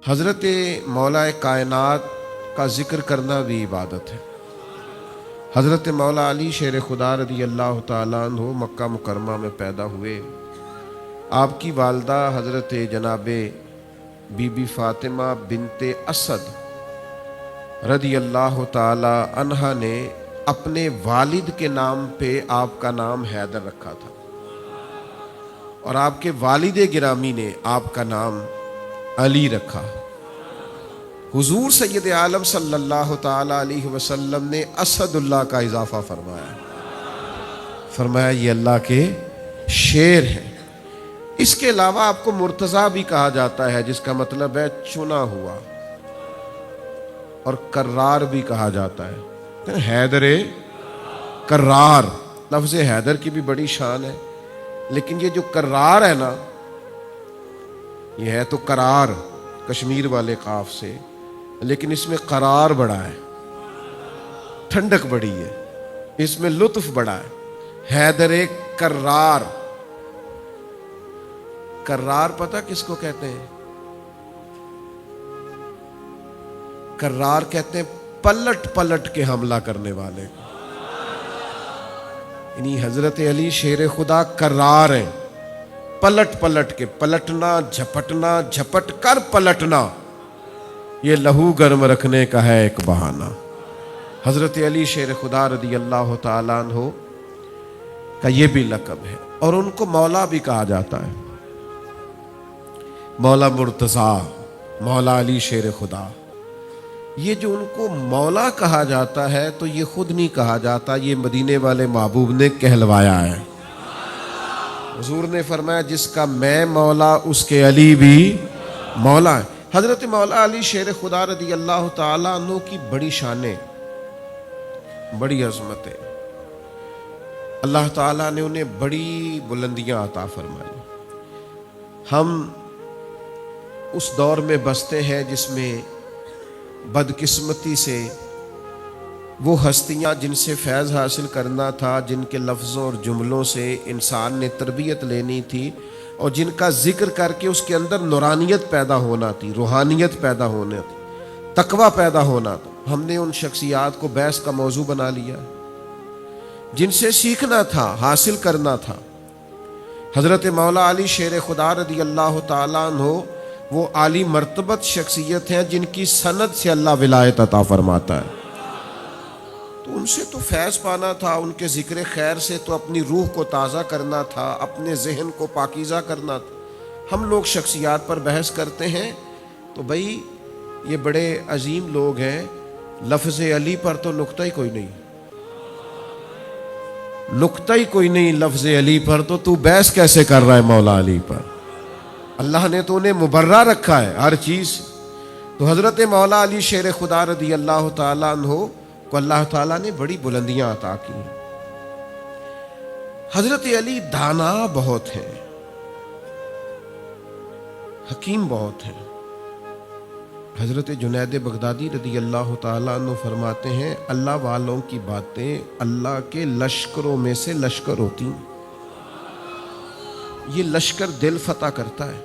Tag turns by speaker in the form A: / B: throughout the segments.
A: حضرت مولا کائنات کا ذکر کرنا بھی عبادت ہے۔ حضرت مولا علی شیر خدا رضی اللہ تعالیٰ عنہ مکہ مکرمہ میں پیدا ہوئے۔ آپ کی والدہ حضرت جناب بی بی فاطمہ بنت اسد رضی اللہ تعالی عنہا نے اپنے والد کے نام پہ آپ کا نام حیدر رکھا تھا، اور آپ کے والد گرامی نے آپ کا نام علی رکھا۔ حضور سید عالم صلی اللہ تعالی علیہ وسلم نے اسد اللہ کا اضافہ فرمایا یہ اللہ کے شیر ہیں۔ اس کے علاوہ آپ کو مرتضیٰ بھی کہا جاتا ہے، جس کا مطلب ہے چنا ہوا، اور کرار بھی کہا جاتا ہے۔ حیدر کرار، لفظ حیدر کی بھی بڑی شان ہے، لیکن یہ جو کرار ہے نا، یہ ہے تو کرار کشمیر والے قاف سے، لیکن اس میں قرار بڑا ہے، ٹھنڈک بڑی ہے، اس میں لطف بڑا ہے۔ حیدر کرار، کرار پتہ کس کو کہتے ہیں؟ کرار کہتے ہیں پلٹ پلٹ کے حملہ کرنے والے، یعنی حضرت علی شیر خدا کرار ہیں، پلٹ پلٹ کے، پلٹنا، جھپٹنا، جھپٹ کر پلٹنا، یہ لہو گرم رکھنے کا ہے ایک بہانہ۔ حضرت علی شیر خدا رضی اللہ تعالیٰ عنہ کا یہ بھی لقب ہے، اور ان کو مولا بھی کہا جاتا ہے، مولا مرتضیٰ، مولا علی شیر خدا۔ یہ جو ان کو مولا کہا جاتا ہے تو یہ خود نہیں کہا جاتا، یہ مدینے والے محبوب نے کہلوایا ہے۔ حضور نے فرمایا جس کا میں مولا اس کے علی بھی مولا ہے۔ حضرت مولا علی شیر خدا رضی اللہ تعالیٰ عنہ کی بڑی شانیں، بڑی عظمتیں، اللہ تعالیٰ نے انہیں بڑی بلندیاں عطا فرمائی۔ ہم اس دور میں بستے ہیں جس میں بدقسمتی سے وہ ہستیاں جن سے فیض حاصل کرنا تھا، جن کے لفظوں اور جملوں سے انسان نے تربیت لینی تھی، اور جن کا ذکر کر کے اس کے اندر نورانیت پیدا ہونا تھی، روحانیت پیدا ہونا تھی، تقوی پیدا ہونا تھا، ہم نے ان شخصیات کو بحث کا موضوع بنا لیا، جن سے سیکھنا تھا، حاصل کرنا تھا۔ حضرت مولا علی شیر خدا رضی اللہ تعالیٰ عنہ وہ عالی مرتبت شخصیت ہیں جن کی سند سے اللہ ولایت عطا فرماتا ہے۔ تو ان سے تو فیض پانا تھا، ان کے ذکر خیر سے تو اپنی روح کو تازہ کرنا تھا، اپنے ذہن کو پاکیزہ کرنا تھا۔ ہم لوگ شخصیات پر بحث کرتے ہیں تو بھائی یہ بڑے عظیم لوگ ہیں، لفظ علی پر تو نقطہ ہی کوئی نہیں، نقطہ ہی کوئی نہیں لفظ علی پر، تو بحث کیسے کر رہا ہے مولا علی پر؟ اللہ نے تو انہیں مبرہ رکھا ہے ہر چیز۔ تو حضرت مولا علی شیر خدا رضی اللہ تعالیٰ عنہ کو اللہ تعالیٰ نے بڑی بلندیاں عطا کی۔ حضرت علی دانا بہت ہیں، حکیم بہت ہیں۔ حضرت جنید بغدادی رضی اللہ تعالیٰ عنہ فرماتے ہیں اللہ والوں کی باتیں اللہ کے لشکروں میں سے لشکر ہوتی ہیں۔ یہ لشکر دل فتح کرتا ہے،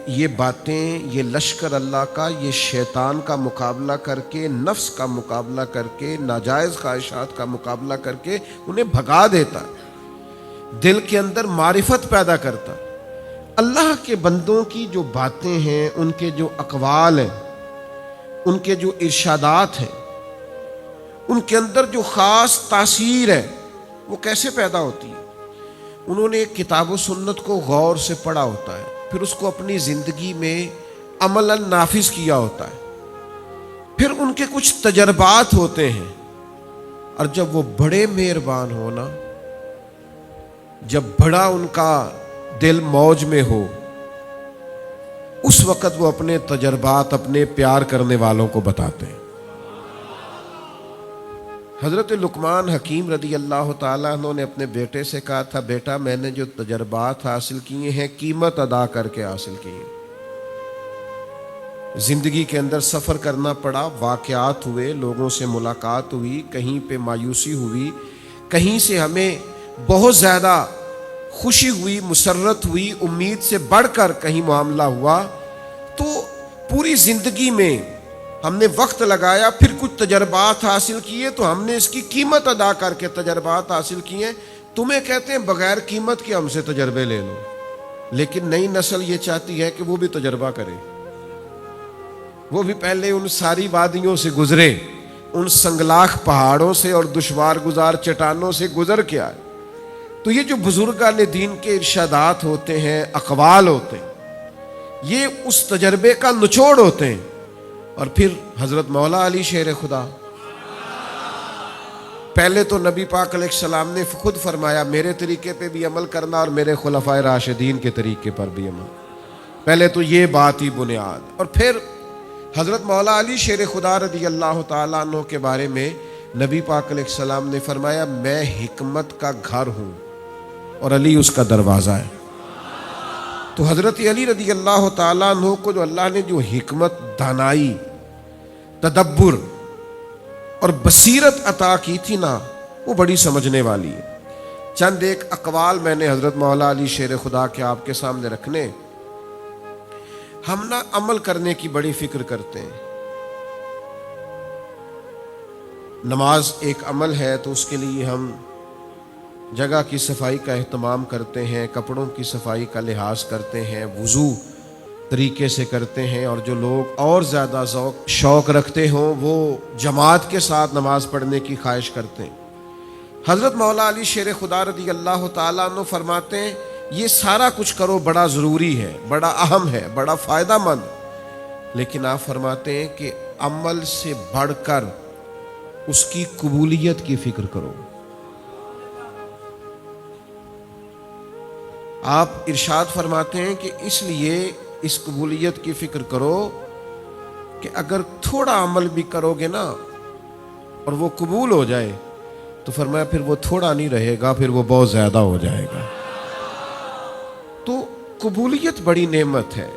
A: یہ باتیں، یہ لشکر اللہ کا، یہ شیطان کا مقابلہ کر کے، نفس کا مقابلہ کر کے، ناجائز خواہشات کا مقابلہ کر کے انہیں بھگا دیتا ہے، دل کے اندر معرفت پیدا کرتا ہے۔ اللہ کے بندوں کی جو باتیں ہیں، ان کے جو اقوال ہیں، ان کے جو ارشادات ہیں، ان کے اندر جو خاص تاثیر ہے وہ کیسے پیدا ہوتی ہے؟ انہوں نے ایک کتاب و سنت کو غور سے پڑھا ہوتا ہے، پھر اس کو اپنی زندگی میں عملاً نافذ کیا ہوتا ہے، پھر ان کے کچھ تجربات ہوتے ہیں، اور جب وہ بڑے مہربان ہونا، جب بڑا ان کا دل موج میں ہو، اس وقت وہ اپنے تجربات اپنے پیار کرنے والوں کو بتاتے ہیں۔ حضرت لقمان حکیم رضی اللہ تعالیٰ عنہ نے اپنے بیٹے سے کہا تھا بیٹا میں نے جو تجربات حاصل کیے ہیں قیمت ادا کر کے حاصل کیے، زندگی کے اندر سفر کرنا پڑا، واقعات ہوئے، لوگوں سے ملاقات ہوئی، کہیں پہ مایوسی ہوئی، کہیں سے ہمیں بہت زیادہ خوشی ہوئی، مسرت ہوئی، امید سے بڑھ کر کہیں معاملہ ہوا، تو پوری زندگی میں ہم نے وقت لگایا، پھر کچھ تجربات حاصل کیے تو ہم نے اس کی قیمت ادا کر کے تجربات حاصل کیے. تمہیں کہتے ہیں بغیر قیمت کے ہم سے تجربے لے لو، لیکن نئی نسل یہ چاہتی ہے کہ وہ بھی تجربہ کرے، وہ بھی پہلے ان ساری وادیوں سے گزرے، ان سنگلاخ پہاڑوں سے اور دشوار گزار چٹانوں سے گزر کے آئے. تو یہ جو بزرگان دین کے ارشادات ہوتے ہیں، اقوال ہوتے ہیں، یہ اس تجربے کا نچوڑ ہوتے ہیں. اور پھر حضرت مولا علی شیر خدا، پہلے تو نبی پاک علیہ السلام نے خود فرمایا میرے طریقے پہ بھی عمل کرنا اور میرے خلفائے راشدین کے طریقے پر بھی عمل. پہلے تو یہ بات ہی بنیاد. اور پھر حضرت مولا علی شیر خدا رضی اللہ تعالیٰ عنہ کے بارے میں نبی پاک علیہ السلام نے فرمایا میں حکمت کا گھر ہوں اور علی اس کا دروازہ ہے. تو حضرت علی رضی اللہ تعالیٰ عنہ کو جو اللہ نے جو حکمت، دانائی، تدبر اور بصیرت عطا کی تھی نا، وہ بڑی سمجھنے والی ہے. چند ایک اقوال میں نے حضرت مولا علی شیر خدا کے آپ کے سامنے رکھنے. ہم نا عمل کرنے کی بڑی فکر کرتے ہیں. نماز ایک عمل ہے تو اس کے لیے ہم جگہ کی صفائی کا اہتمام کرتے ہیں، کپڑوں کی صفائی کا لحاظ کرتے ہیں، وضو طریقے سے کرتے ہیں. اور جو لوگ اور زیادہ شوق رکھتے ہوں وہ جماعت کے ساتھ نماز پڑھنے کی خواہش کرتے ہیں. حضرت مولا علی شیر خدا رضی اللہ تعالیٰ عنہ فرماتے ہیں یہ سارا کچھ کرو بڑا ضروری ہے، بڑا اہم ہے، بڑا فائدہ مند، لیکن آپ فرماتے ہیں کہ عمل سے بڑھ کر اس کی قبولیت کی فکر کرو. آپ ارشاد فرماتے ہیں کہ اس لیے اس قبولیت کی فکر کرو کہ اگر تھوڑا عمل بھی کرو گے نا اور وہ قبول ہو جائے تو فرمایا پھر وہ تھوڑا نہیں رہے گا، پھر وہ بہت زیادہ ہو جائے گا. تو قبولیت بڑی نعمت ہے.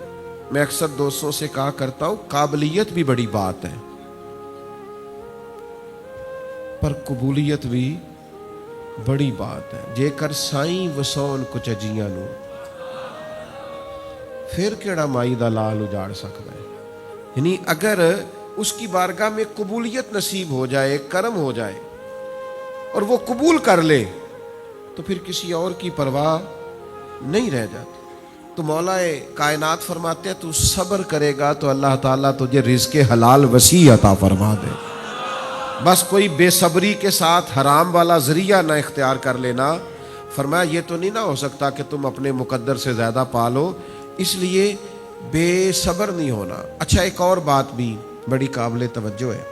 A: میں اکثر دوستوں سے کہا کرتا ہوں قابلیت بھی بڑی بات ہے، پر قبولیت بھی بڑی بات ہے. جے کر سائیں وسون کچھ اجیاں نو پھر کیڑا مائی دا لال اجاڑ سکتا ہے. یعنی اگر اس کی بارگاہ میں قبولیت نصیب ہو جائے، کرم ہو جائے اور وہ قبول کر لے تو پھر کسی اور کی پرواہ نہیں رہ جاتی. تو مولا کائنات فرماتے ہیں تو صبر کرے گا تو اللہ تعالیٰ تجھے رزق حلال وسیع عطا فرما دے. بس کوئی بے صبری کے ساتھ حرام والا ذریعہ نہ اختیار کر لینا. فرمایا یہ تو نہیں نہ ہو سکتا کہ تم اپنے مقدر سے زیادہ پالو، اس لیے بے صبر نہیں ہونا. اچھا ایک اور بات بھی بڑی قابل توجہ ہے.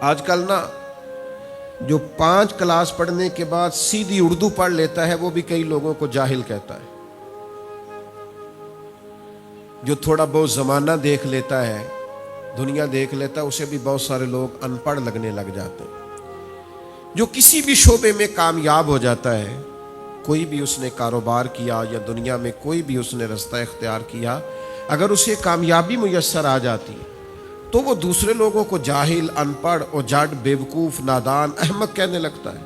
A: آج کل نا جو 5 کلاس پڑھنے کے بعد سیدھی اردو پڑھ لیتا ہے وہ بھی کئی لوگوں کو جاہل کہتا ہے. جو تھوڑا بہت زمانہ دیکھ لیتا ہے، دنیا دیکھ لیتا ہے، اسے بھی بہت سارے لوگ ان پڑھ لگنے لگ جاتے ہیں. جو کسی بھی شعبے میں کامیاب ہو جاتا ہے، کوئی بھی اس نے کاروبار کیا یا دنیا میں کوئی بھی اس نے رستہ اختیار کیا، اگر اسے کامیابی میسر آ جاتی ہے تو وہ دوسرے لوگوں کو جاہل، ان پڑھ، اجڑ، بیوقوف، نادان، احمق کہنے لگتا ہے.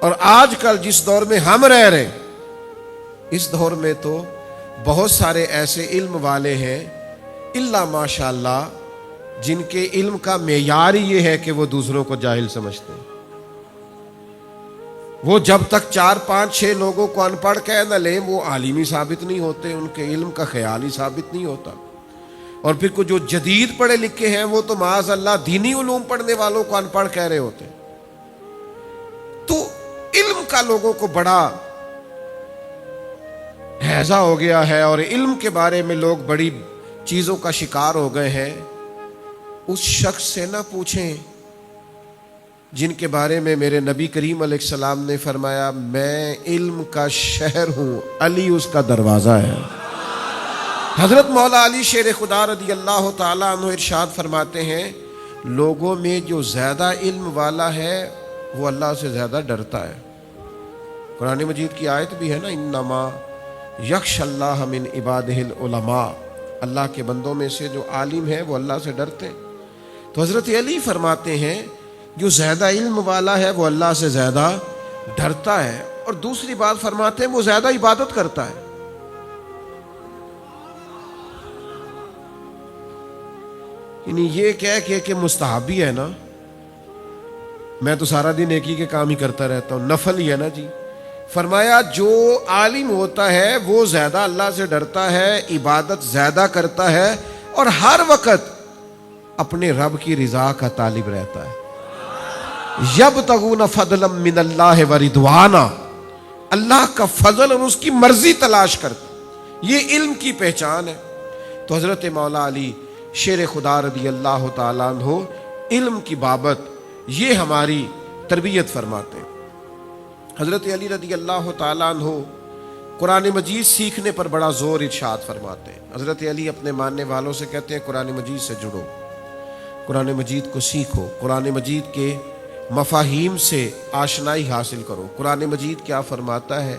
A: اور آج کل جس دور میں ہم رہ رہے ہیں، اس دور میں تو بہت سارے ایسے علم والے ہیں الا ماشاء اللہ جن کے علم کا معیار ہی یہ ہے کہ وہ دوسروں کو جاہل سمجھتے ہیں. وہ جب تک 4 5 6 لوگوں کو ان پڑھ کہہ نہ لیں وہ عالمی ثابت نہیں ہوتے، ان کے علم کا خیال ہی ثابت نہیں ہوتا. اور پھر کو جو جدید پڑھے لکھے ہیں وہ تو معاذ اللہ دینی علوم پڑھنے والوں کو ان پڑھ کہہ رہے ہوتے ہیں. تو علم کا لوگوں کو بڑا ہیضہ ہو گیا ہے اور علم کے بارے میں لوگ بڑی چیزوں کا شکار ہو گئے ہیں. اس شخص سے نہ پوچھیں جن کے بارے میں میرے نبی کریم علیہ السلام نے فرمایا میں علم کا شہر ہوں، علی اس کا دروازہ ہے. حضرت مولا علی شیر خدا رضی اللہ تعالیٰ عنہ ارشاد فرماتے ہیں لوگوں میں جو زیادہ علم والا ہے وہ اللہ سے زیادہ ڈرتا ہے. قرآن مجید کی آیت بھی ہے نا انما یخشى اللہ من عبادہ العلماء، اللہ کے بندوں میں سے جو عالم ہے وہ اللہ سے ڈرتے ہیں. تو حضرت علی فرماتے ہیں جو زیادہ علم والا ہے وہ اللہ سے زیادہ ڈرتا ہے. اور دوسری بات فرماتے ہیں وہ زیادہ عبادت کرتا ہے. یعنی یہ کہہ کہ مستحبی ہے نا، میں تو سارا دن نیکی کے کام ہی کرتا رہتا ہوں، نفل ہی ہے نا جی. فرمایا جو عالم ہوتا ہے وہ زیادہ اللہ سے ڈرتا ہے، عبادت زیادہ کرتا ہے، اور ہر وقت اپنے رب کی رضا کا طالب رہتا ہے. یبتغون فضلا من اللہ ورضوانا، اللہ کا فضل اور اس کی مرضی تلاش کرتے، یہ علم کی پہچان ہے. تو حضرت مولا علی شیر خدا رضی اللہ تعالیٰ عنہ علم کی بابت یہ ہماری تربیت فرماتے ہیں. حضرت علی رضی اللہ تعالیٰ عنہ قرآن مجید سیکھنے پر بڑا زور ارشاد فرماتے ہیں. حضرت علی اپنے ماننے والوں سے کہتے ہیں قرآن مجید سے جڑو، قرآن مجید کو سیکھو، قرآن مجید کے مفاہیم سے آشنائی حاصل کرو. قرآن مجید کیا فرماتا ہے،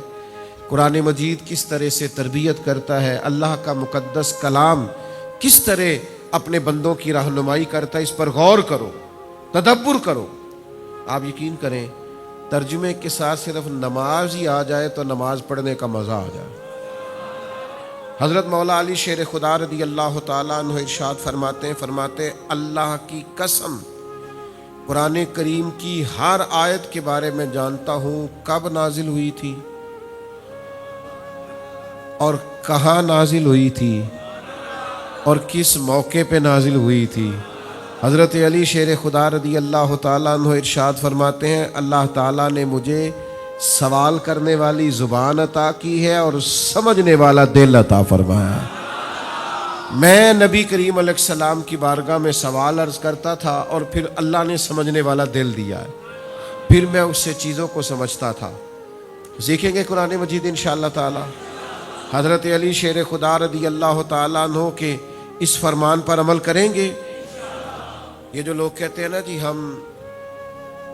A: قرآن مجید کس طرح سے تربیت کرتا ہے، اللہ کا مقدس کلام کس طرح اپنے بندوں کی رہنمائی کرتا ہے، اس پر غور کرو، تدبر کرو. آپ یقین کریں ترجمے کے ساتھ صرف نماز ہی آ جائے تو نماز پڑھنے کا مزہ آ جائے. حضرت مولا علی شیر خدا رضی اللہ تعالیٰ عنہ ارشاد فرماتے ہیں اللہ کی قسم قرآن کریم کی ہر آیت کے بارے میں جانتا ہوں کب نازل ہوئی تھی اور کہاں نازل ہوئی تھی اور کس موقع پہ نازل ہوئی تھی. حضرت علی شیر خدا رضی اللہ تعالیٰ عنہ ارشاد فرماتے ہیں اللہ تعالیٰ نے مجھے سوال کرنے والی زبان عطا کی ہے اور سمجھنے والا دل عطا فرمایا. میں نبی کریم علیہ السلام کی بارگاہ میں سوال عرض کرتا تھا اور پھر اللہ نے سمجھنے والا دل دیا ہے، پھر میں اس سے چیزوں کو سمجھتا تھا. سیکھیں گے قرآن مجید انشاءاللہ تعالی. حضرت علی شیر خدا رضی اللہ تعالیٰ عنہ کے اس فرمان پر عمل کریں گے. یہ جو لوگ کہتے ہیں نا جی ہم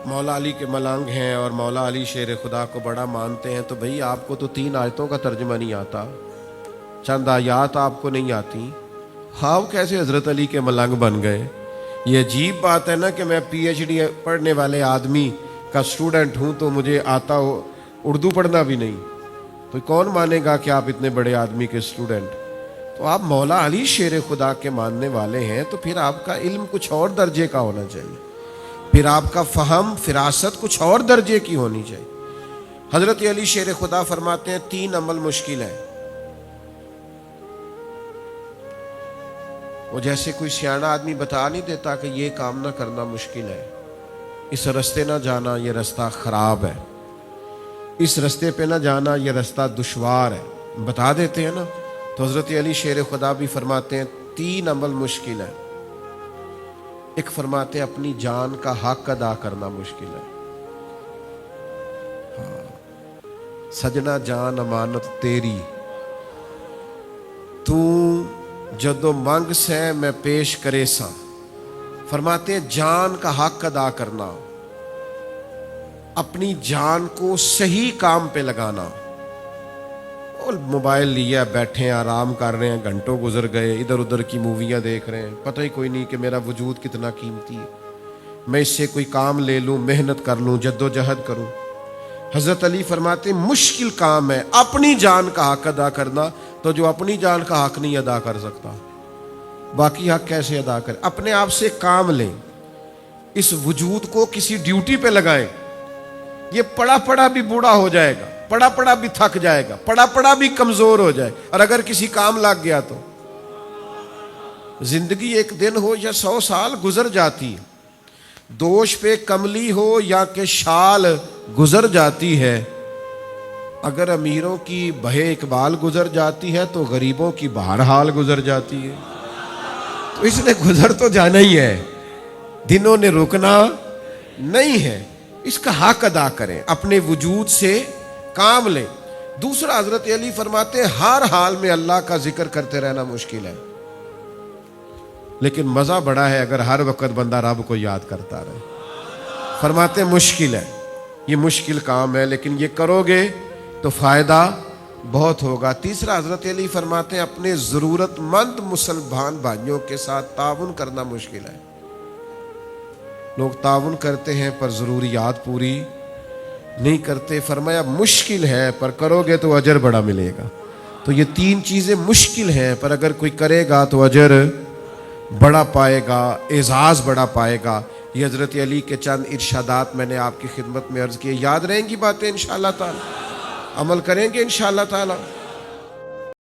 A: مولا علی کے ملنگ ہیں اور مولا علی شیر خدا کو بڑا مانتے ہیں، تو بھئی آپ کو تو 3 آیتوں کا ترجمہ نہیں آتا، چند آیات آپ کو نہیں آتی، ہاں کیسے حضرت علی کے ملنگ بن گئے؟ یہ عجیب بات ہے نا کہ میں پی ایچ ڈی پڑھنے والے آدمی کا اسٹوڈنٹ ہوں تو مجھے آتا ہو اردو پڑھنا بھی نہیں، تو کون مانے گا کہ آپ اتنے بڑے آدمی کے اسٹوڈنٹ؟ تو آپ مولا علی شیر خدا کے ماننے والے ہیں تو پھر آپ کا علم کچھ اور درجے کا ہونا چاہیے، پھر آپ کا فہم فراست کچھ اور درجے کی ہونی چاہیے. حضرت علی شیر خدا فرماتے ہیں 3 عمل مشکل ہے. وہ جیسے کوئی سیانا آدمی بتا نہیں دیتا کہ یہ کام نہ کرنا مشکل ہے، اس رستے نہ جانا یہ رستہ خراب ہے، اس رستے پہ نہ جانا یہ رستہ دشوار ہے، بتا دیتے ہیں نا. تو حضرت علی شیر خدا بھی فرماتے ہیں 3 عمل مشکل ہے. ایک فرماتے ہیں اپنی جان کا حق ادا کرنا مشکل ہے. سجنا جان امانت تیری، تو جدو منگ سے میں پیش کرے سا. فرماتے ہیں جان کا حق ادا کرنا، اپنی جان کو صحیح کام پہ لگانا. اور موبائل لیا بیٹھے ہیں آرام کر رہے ہیں، گھنٹوں گزر گئے ادھر ادھر کی موویاں دیکھ رہے ہیں، پتہ ہی کوئی نہیں کہ میرا وجود کتنا قیمتی ہے، میں اس سے کوئی کام لے لوں، محنت کر لوں، جد و جہد کروں. حضرت علی فرماتے ہیں مشکل کام ہے اپنی جان کا حق ادا کرنا. تو جو اپنی جان کا حق نہیں ادا کر سکتا باقی حق کیسے ادا کرے؟ اپنے آپ سے کام لیں، اس وجود کو کسی ڈیوٹی پہ لگائیں. یہ پڑا پڑا بھی بوڑھا ہو جائے گا، پڑا پڑا بھی تھک جائے گا، پڑا پڑا بھی کمزور ہو جائے، اور اگر کسی کام لگ گیا تو زندگی 1 دن ہو یا 100 سال گزر جاتی ہے. دوش پہ کملی ہو یا کہ شال گزر جاتی ہے. اگر امیروں کی بہے اقبال گزر جاتی ہے تو غریبوں کی بہرحال گزر جاتی ہے. تو اس نے گزر تو جانا ہی ہے، دنوں نے رکنا نہیں ہے. اس کا حق ادا کریں، اپنے وجود سے کام لیں. دوسرا حضرت علی فرماتے ہیں ہر حال میں اللہ کا ذکر کرتے رہنا مشکل ہے، لیکن مزہ بڑا ہے اگر ہر وقت بندہ رب کو یاد کرتا رہے. فرماتے ہیں مشکل ہے، یہ مشکل کام ہے، لیکن یہ کرو گے تو فائدہ بہت ہوگا. تیسرا حضرت علی فرماتے ہیں اپنے ضرورت مند مسلمان بھائیوں کے ساتھ تعاون کرنا مشکل ہے. لوگ تعاون کرتے ہیں پر ضروریات پوری نہیں کرتے. فرمایا مشکل ہے پر کرو گے تو اجر بڑا ملے گا. تو یہ 3 چیزیں مشکل ہیں پر اگر کوئی کرے گا تو اجر بڑا پائے گا، اعزاز بڑا پائے گا۔ یہ حضرت علی کے چند ارشادات میں نے آپ کی خدمت میں عرض کیے، یاد رہیں گی باتیں انشاءاللہ تعالی، عمل کریں گے انشاءاللہ تعالی۔